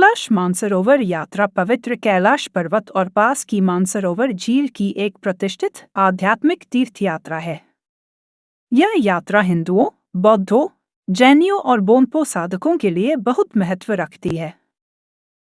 कैलाश मानसरोवर यात्रा पवित्र कैलाश पर्वत और पास की मानसरोवर झील की एक प्रतिष्ठित आध्यात्मिक तीर्थ यात्रा है। यह यात्रा हिंदुओं, बौद्धों, जैनियों और बोनपो साधकों के लिए बहुत महत्व रखती है।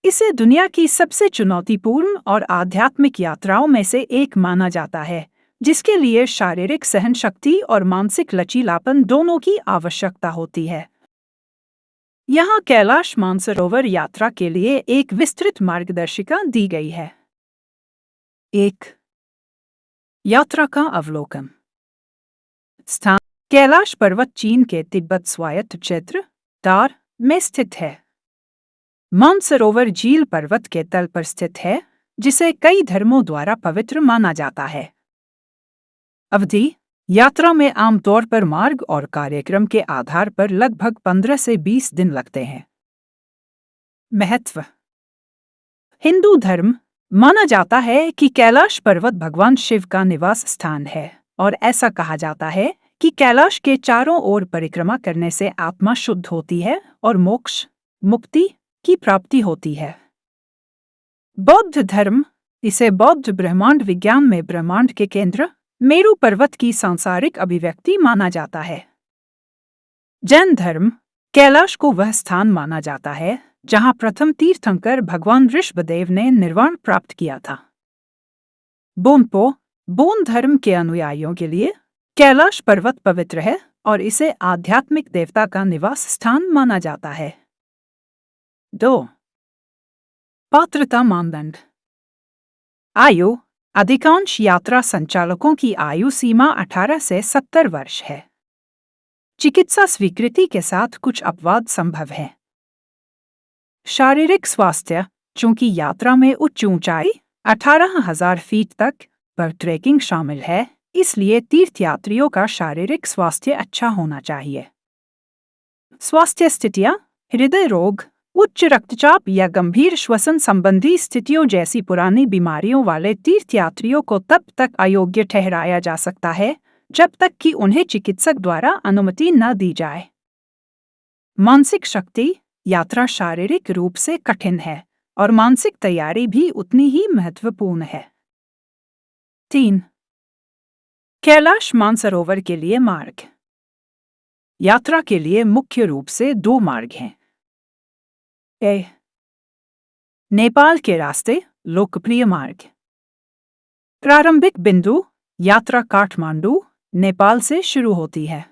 इसे दुनिया की सबसे चुनौतीपूर्ण और आध्यात्मिक यात्राओं में से एक माना जाता है, जिसके लिए शारीरिक सहन शक्ति और मानसिक लचीलापन दोनों की आवश्यकता होती है। यहाँ कैलाश मानसरोवर यात्रा के लिए एक विस्तृत मार्गदर्शिका दी गई है। 1. यात्रा का अवलोकन। स्थान: कैलाश पर्वत चीन के तिब्बत स्वायत्त क्षेत्र तार में स्थित है। मानसरोवर झील पर्वत के तल पर स्थित है, जिसे कई धर्मों द्वारा पवित्र माना जाता है। अवधि: यात्रा में आमतौर पर मार्ग और कार्यक्रम के आधार पर लगभग 15 से 20 दिन लगते हैं। महत्व: हिंदू धर्म माना जाता है कि कैलाश पर्वत भगवान शिव का निवास स्थान है और ऐसा कहा जाता है कि कैलाश के चारों ओर परिक्रमा करने से आत्मा शुद्ध होती है और मोक्ष, मुक्ति की प्राप्ति होती है। बौद्ध धर्म इसे बौद्ध ब्रह्मांड विज्ञान में ब्रह्मांड के केंद्र मेरु पर्वत की सांसारिक अभिव्यक्ति माना जाता है। जैन धर्म कैलाश को वह स्थान माना जाता है जहां प्रथम तीर्थंकर भगवान ऋषभदेव ने निर्वाण प्राप्त किया था। बोनपो बोन धर्म के अनुयायियों के लिए कैलाश पर्वत पवित्र है और इसे आध्यात्मिक देवता का निवास स्थान माना जाता है। 2. पात्रता मानदंड। आयु: अधिकांश यात्रा संचालकों की आयु सीमा 18 से 70 वर्ष है। चिकित्सा स्वीकृति के साथ कुछ अपवाद संभव है। शारीरिक स्वास्थ्य: चूंकि यात्रा में उच्च ऊंचाई 18,000 फीट तक पर ट्रेकिंग शामिल है, इसलिए तीर्थयात्रियों का शारीरिक स्वास्थ्य अच्छा होना चाहिए। स्वास्थ्य स्थितियां: हृदय रोग, उच्च रक्तचाप या गंभीर श्वसन संबंधी स्थितियों जैसी पुरानी बीमारियों वाले तीर्थयात्रियों को तब तक अयोग्य ठहराया जा सकता है जब तक कि उन्हें चिकित्सक द्वारा अनुमति न दी जाए। मानसिक शक्ति: यात्रा शारीरिक रूप से कठिन है और मानसिक तैयारी भी उतनी ही महत्वपूर्ण है। 3. कैलाश मानसरोवर के लिए मार्ग। यात्रा के लिए मुख्य रूप से 2 मार्ग हैं। ए. नेपाल के रास्ते लोकप्रिय मार्ग। प्रारंभिक बिंदु: यात्रा काठमांडू, नेपाल से शुरू होती है।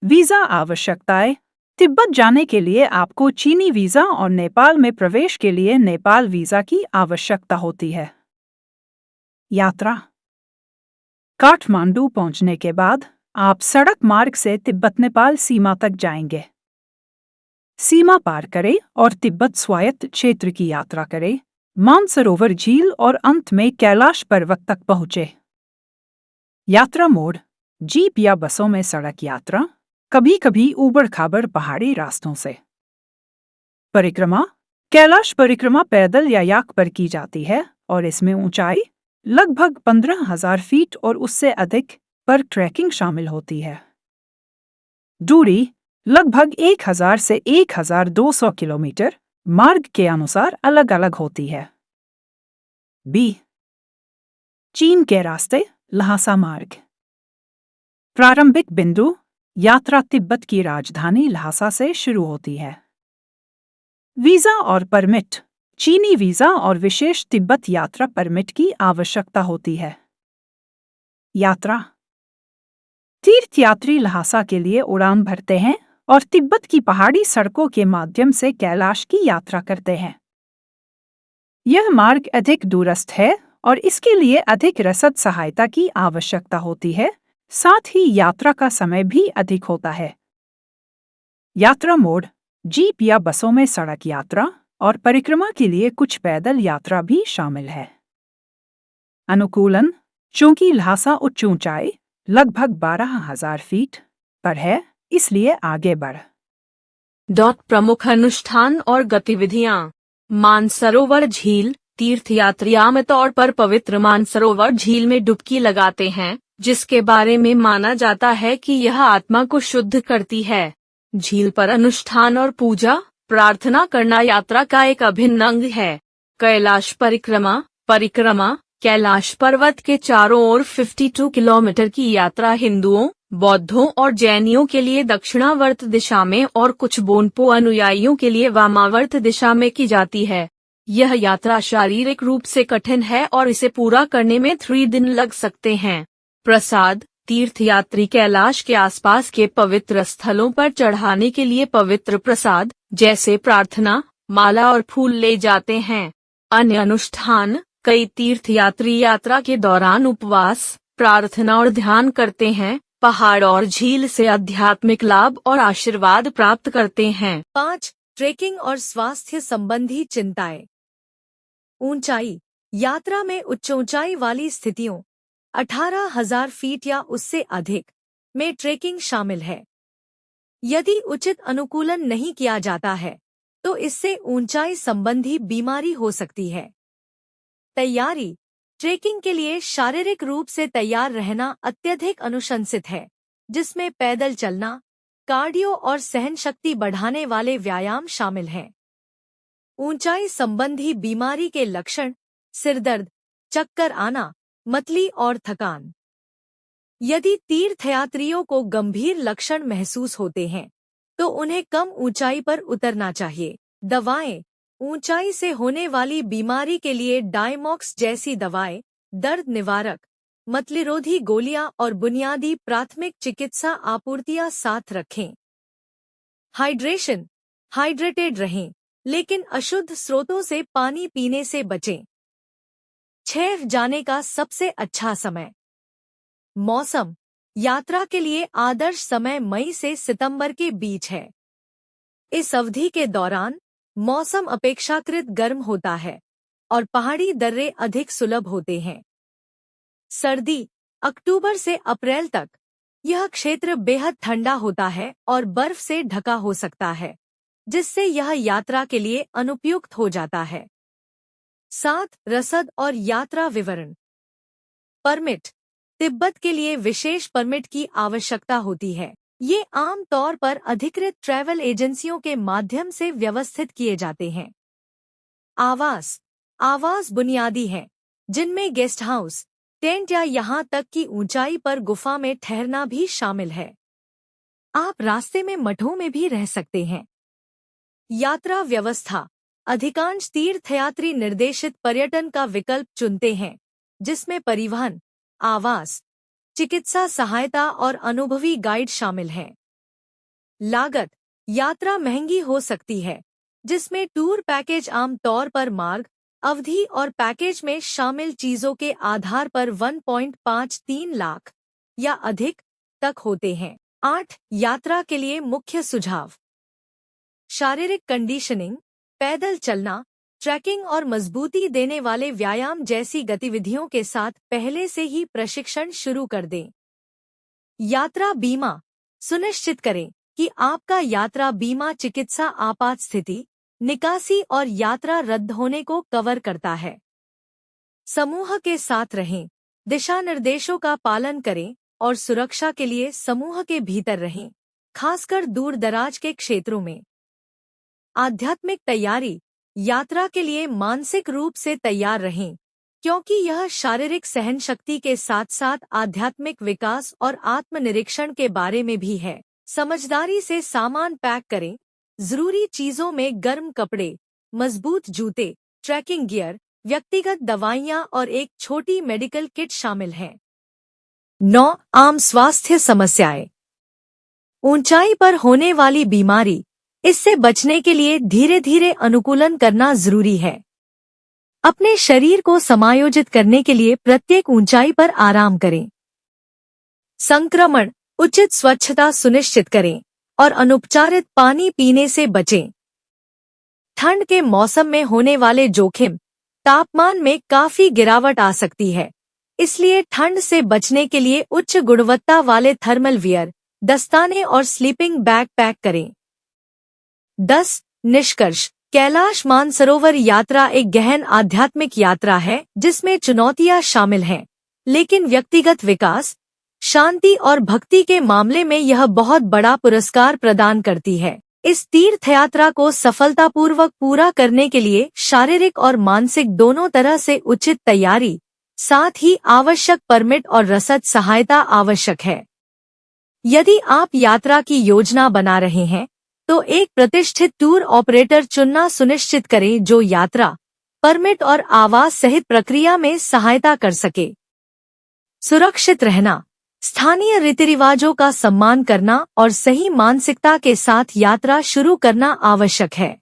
वीजा आवश्यकताएं: तिब्बत जाने के लिए आपको चीनी वीजा और नेपाल में प्रवेश के लिए नेपाल वीजा की आवश्यकता होती है। यात्रा: काठमांडू पहुंचने के बाद आप सड़क मार्ग से तिब्बत नेपाल सीमा तक जाएंगे। सीमा पार करें और तिब्बत स्वायत्त क्षेत्र की यात्रा करें, मानसरोवर झील और अंत में कैलाश पर्वत तक पहुंचे। यात्रा मोड: जीप या बसों में सड़क यात्रा, कभी-कभी ऊबड़-खाबड़ पहाड़ी रास्तों से। परिक्रमा: कैलाश परिक्रमा पैदल या याक पर की जाती है और इसमें ऊंचाई लगभग 15,000 फीट और उससे अधिक पर ट्रैकिंग शामिल होती है। दूरी लगभग 1000 से 1200 किलोमीटर मार्ग के अनुसार अलग-अलग होती है। बी. चीन के रास्ते ल्हासा मार्ग। प्रारंभिक बिंदु: यात्रा तिब्बत की राजधानी ल्हासा से शुरू होती है। वीजा और परमिट: चीनी वीजा और विशेष तिब्बत यात्रा परमिट की आवश्यकता होती है। यात्रा: तीर्थयात्री ल्हासा के लिए उड़ान भरते हैं और तिब्बत की पहाड़ी सड़कों के माध्यम से कैलाश की यात्रा करते हैं। यह मार्ग अधिक दूरस्थ है और इसके लिए अधिक रसद सहायता की आवश्यकता होती है, साथ ही यात्रा का समय भी अधिक होता है। यात्रा मोड: जीप या बसों में सड़क यात्रा और परिक्रमा के लिए कुछ पैदल यात्रा भी शामिल है। अनुकूलन: चूंकि ल्हासा उच्च ऊंचाई लगभग 12,000 फीट पर है, इसलिए आगे बढ़। प्रमुख अनुष्ठान और गतिविधियां। मानसरोवर झील: तीर्थयात्री आमतौर पर पवित्र मानसरोवर झील में डुबकी लगाते हैं, जिसके बारे में माना जाता है कि यह आत्मा को शुद्ध करती है। झील पर अनुष्ठान और पूजा: प्रार्थना करना यात्रा का एक अभिन्न अंग है। कैलाश परिक्रमा कैलाश पर्वत के चारों ओर 52 किलोमीटर की यात्रा हिंदुओं, बौद्धों और जैनियों के लिए दक्षिणावर्त दिशा में और कुछ बोनपो अनुयायियों के लिए वामावर्त दिशा में की जाती है। यह यात्रा शारीरिक रूप से कठिन है और इसे पूरा करने में 3 दिन लग सकते हैं। प्रसाद तीर्थयात्री कैलाश के आसपास के पवित्र स्थलों पर चढ़ाने के लिए पवित्र प्रसाद जैसे प्रार्थना, माला और फूल ले जाते हैं। अन्य अनुष्ठान कई तीर्थयात्री यात्रा के दौरान उपवास, प्रार्थना और ध्यान करते हैं, पहाड़ और झील से आध्यात्मिक लाभ और आशीर्वाद प्राप्त करते हैं। 5. ट्रेकिंग और स्वास्थ्य संबंधी चिंताएं। ऊंचाई यात्रा में उच्च ऊंचाई वाली स्थितियों 18,000 फीट या उससे अधिक में ट्रेकिंग शामिल है। यदि उचित अनुकूलन नहीं किया जाता है तो इससे ऊंचाई संबंधी बीमारी हो सकती है। तैयारी ट्रेकिंग के लिए शारीरिक रूप से तैयार रहना अत्यधिक अनुशंसित है, जिसमें पैदल चलना, कार्डियो और सहनशक्ति बढ़ाने वाले व्यायाम शामिल हैं। ऊंचाई संबंधी बीमारी के लक्षण सिरदर्द, चक्कर आना, मतली और थकान। यदि तीर्थयात्रियों को गंभीर लक्षण महसूस होते हैं तो उन्हें कम ऊंचाई पर उतरना चाहिए। दवाएं ऊंचाई से होने वाली बीमारी के लिए डायमॉक्स जैसी दवाएं, दर्द निवारक, मतलीरोधी गोलियां और बुनियादी प्राथमिक चिकित्सा आपूर्तियां साथ रखें। हाइड्रेशन हाइड्रेटेड रहें, लेकिन अशुद्ध स्रोतों से पानी पीने से बचें। 6 जाने का सबसे अच्छा समय। मौसम यात्रा के लिए आदर्श समय मई से सितंबर के बीच है। इस अवधि के दौरान मौसम अपेक्षाकृत गर्म होता है और पहाड़ी दर्रे अधिक सुलभ होते हैं। सर्दी अक्टूबर से अप्रैल तक यह क्षेत्र बेहद ठंडा होता है और बर्फ से ढका हो सकता है, जिससे यह यात्रा के लिए अनुपयुक्त हो जाता है। 7. रसद और यात्रा विवरण। परमिट तिब्बत के लिए विशेष परमिट की आवश्यकता होती है। ये आम तौर पर अधिकृत ट्रैवल एजेंसियों के माध्यम से व्यवस्थित किए जाते हैं। आवास बुनियादी हैं, जिनमें गेस्ट हाउस, टेंट या यहाँ तक कि ऊंचाई पर गुफा में ठहरना भी शामिल है। आप रास्ते में मठों में भी रह सकते हैं। यात्रा व्यवस्था अधिकांश तीर्थयात्री निर्देशित पर्यटन का विकल्प चुनते हैं, जिसमें परिवहन, आवास, चिकित्सा सहायता और अनुभवी गाइड शामिल हैं। लागत यात्रा महंगी हो सकती है, जिसमें टूर पैकेज आम तौर पर मार्ग, अवधि और पैकेज में शामिल चीजों के आधार पर 1.53 लाख या अधिक तक होते हैं। 8. यात्रा के लिए मुख्य सुझाव। शारीरिक कंडीशनिंग, पैदल चलना, ट्रैकिंग और मजबूती देने वाले व्यायाम जैसी गतिविधियों के साथ पहले से ही प्रशिक्षण शुरू कर दें। यात्रा बीमा सुनिश्चित करें कि आपका यात्रा बीमा चिकित्सा आपात स्थिति, निकासी और यात्रा रद्द होने को कवर करता है। समूह के साथ रहें, दिशा निर्देशों का पालन करें और सुरक्षा के लिए समूह के भीतर रहें, खासकर दूर दराज के क्षेत्रों में। आध्यात्मिक तैयारी यात्रा के लिए मानसिक रूप से तैयार रहें, क्योंकि यह शारीरिक सहनशक्ति के साथ साथ आध्यात्मिक विकास और आत्मनिरीक्षण के बारे में भी है। समझदारी से सामान पैक करें। जरूरी चीजों में गर्म कपड़े, मजबूत जूते, ट्रैकिंग गियर, व्यक्तिगत दवाइयाँ और एक छोटी मेडिकल किट शामिल हैं। 9. आम स्वास्थ्य समस्याएं। ऊंचाई पर होने वाली बीमारी, इससे बचने के लिए धीरे धीरे अनुकूलन करना जरूरी है। अपने शरीर को समायोजित करने के लिए प्रत्येक ऊंचाई पर आराम करें। संक्रमण उचित स्वच्छता सुनिश्चित करें और अनुपचारित पानी पीने से बचें। ठंड के मौसम में होने वाले जोखिम, तापमान में काफी गिरावट आ सकती है, इसलिए ठंड से बचने के लिए उच्च गुणवत्ता वाले थर्मल वियर, दस्ताने और स्लीपिंग बैग पैक करें। 10. निष्कर्ष। कैलाश मानसरोवर यात्रा एक गहन आध्यात्मिक यात्रा है जिसमें चुनौतियां शामिल हैं, लेकिन व्यक्तिगत विकास, शांति और भक्ति के मामले में यह बहुत बड़ा पुरस्कार प्रदान करती है। इस तीर्थ यात्रा को सफलतापूर्वक पूरा करने के लिए शारीरिक और मानसिक दोनों तरह से उचित तैयारी, साथ ही आवश्यक परमिट और रसद सहायता आवश्यक है। यदि आप यात्रा की योजना बना रहे हैं, तो एक प्रतिष्ठित टूर ऑपरेटर चुनना सुनिश्चित करें जो यात्रा, परमिट और आवास सहित प्रक्रिया में सहायता कर सके। सुरक्षित रहना, स्थानीय रीति रिवाजों का सम्मान करना और सही मानसिकता के साथ यात्रा शुरू करना आवश्यक है।